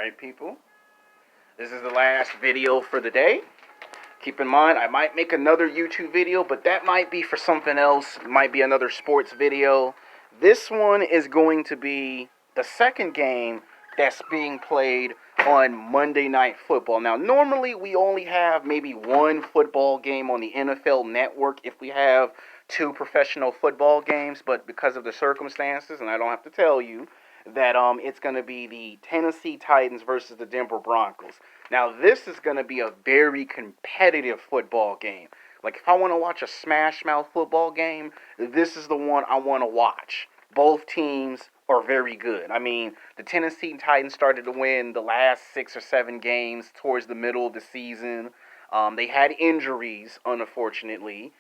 Alright, people. This is the last video for the day. Keep in mind, I might make another YouTube video, but that might be for something else. It might be another sports video. This one is going to be the second game that's being played on Monday Night Football. Now, normally we only have maybe one football game on the NFL Network if we have two professional football games, but because of the circumstances, and I don't have to tell you, that it's going to be the Tennessee Titans versus the Denver Broncos. Now, this is going to be a very competitive football game. Like, if I want to watch a smash mouth football game, this is the one I want to watch. Both teams are very good. I mean, the Tennessee Titans started to win the last 6 or 7 games towards the middle of the season. They had injuries, unfortunately.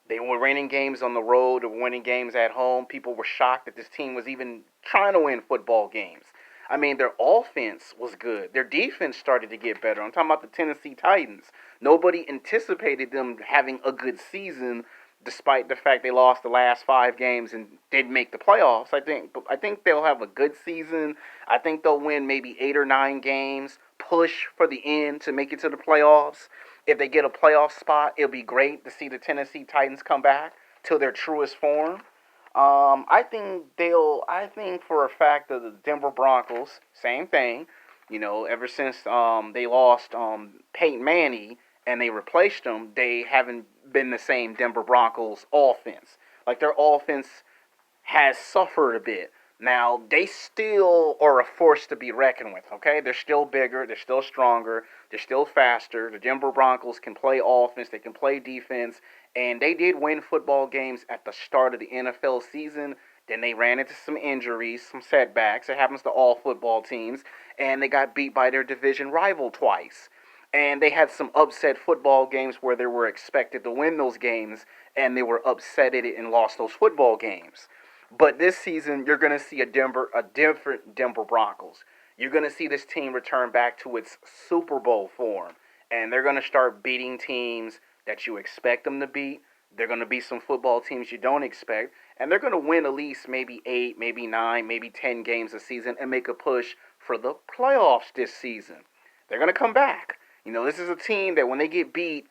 They were winning games on the road or winning games at home. People were shocked that this team was even trying to win football games. I mean, their offense was good. Their defense started to get better. I'm talking about the Tennessee Titans. Nobody anticipated them having a good season despite the fact they lost the last 5 games and didn't make the playoffs. I think they'll have a good season. I think they'll win maybe 8 or 9 games, push for the end to make it to the playoffs. If they get a playoff spot, it'll be great to see the Tennessee Titans come back to their truest form. I think for a fact that the Denver Broncos, same thing. You know, ever since they lost Peyton Manning and they replaced him, they haven't been the same Denver Broncos offense. Like, their offense has suffered a bit. Now, they still are a force to be reckoned with, okay? They're still bigger, they're still stronger, they're still faster. The Denver Broncos can play offense, they can play defense, and they did win football games at the start of the NFL season. Then they ran into some injuries, some setbacks. It happens to all football teams, and they got beat by their division rival twice. And they had some upset football games where they were expected to win those games, and they were upsetted and lost those football games. But this season, you're going to see a different Denver Broncos. You're going to see this team return back to its Super Bowl form. And they're going to start beating teams that you expect them to beat. They're going to be some football teams you don't expect. And they're going to win at least maybe 8, maybe 9, maybe 10 games a season and make a push for the playoffs this season. They're going to come back. You know, this is a team that when they get beat,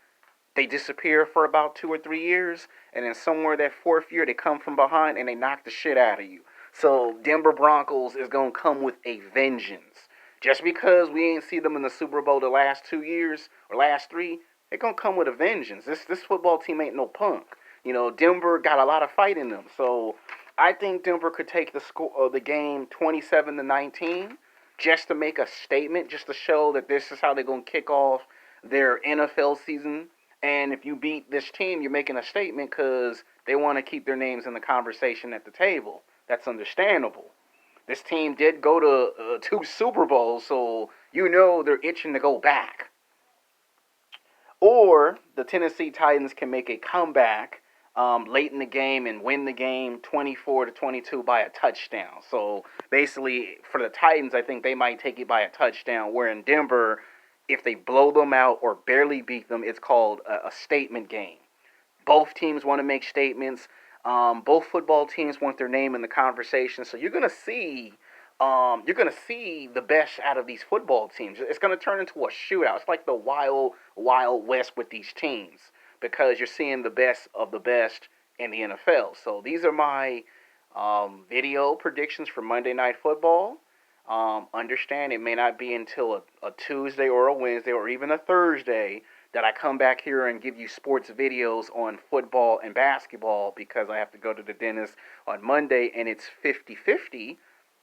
they disappear for about 2 or 3 years, and then somewhere that 4th year, they come from behind and they knock the shit out of you. So Denver Broncos is going to come with a vengeance. Just because we ain't see them in the Super Bowl the last 2 years or last 3, they're going to come with a vengeance. This football team ain't no punk. You know, Denver got a lot of fight in them. So I think Denver could take the game 27-19 just to make a statement, just to show that this is how they're going to kick off their NFL season. And if you beat this team, you're making a statement because they want to keep their names in the conversation at the table. That's understandable. This team did go to 2 Super Bowls, so you know they're itching to go back. Or the Tennessee Titans can make a comeback late in the game and win the game 24-22 by a touchdown. So basically, for the Titans, I think they might take it by a touchdown, where in Denver, if they blow them out or barely beat them, it's called a statement game. Both teams want to make statements. Both football teams want their name in the conversation. So you're gonna see the best out of these football teams. It's gonna turn into a shootout. It's like the wild west with these teams because you're seeing the best of the best in the NFL. So these are my video predictions for Monday Night Football. Understand it may not be until a Tuesday or a Wednesday or even a Thursday that I come back here and give you sports videos on football and basketball because I have to go to the dentist on Monday and it's 50-50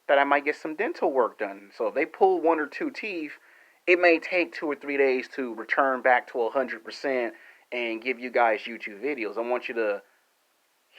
that I might get some dental work done. So if they pull 1 or 2 teeth, it may take 2 or 3 days to return back to 100% and give you guys YouTube videos. I want you to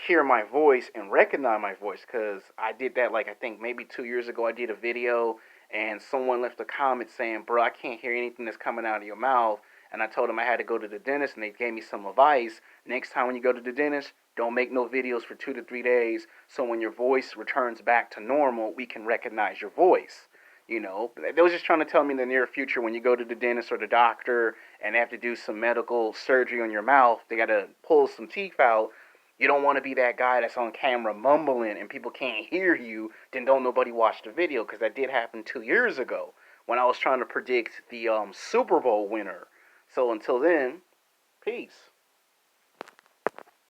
hear my voice and recognize my voice because I did that I think maybe 2 years ago. I did a video and someone left a comment saying, bro, I can't hear anything that's coming out of your mouth. And I told them I had to go to the dentist and they gave me some advice. Next time when you go to the dentist, don't make no videos for 2 to 3 days so when your voice returns back to normal, we can recognize your voice. You know, they was just trying to tell me in the near future when you go to the dentist or the doctor and they have to do some medical surgery on your mouth, they got to pull some teeth out. You don't want to be that guy that's on camera mumbling and people can't hear you, then don't nobody watch the video, because that did happen 2 years ago when I was trying to predict the Super Bowl winner. So until then, peace.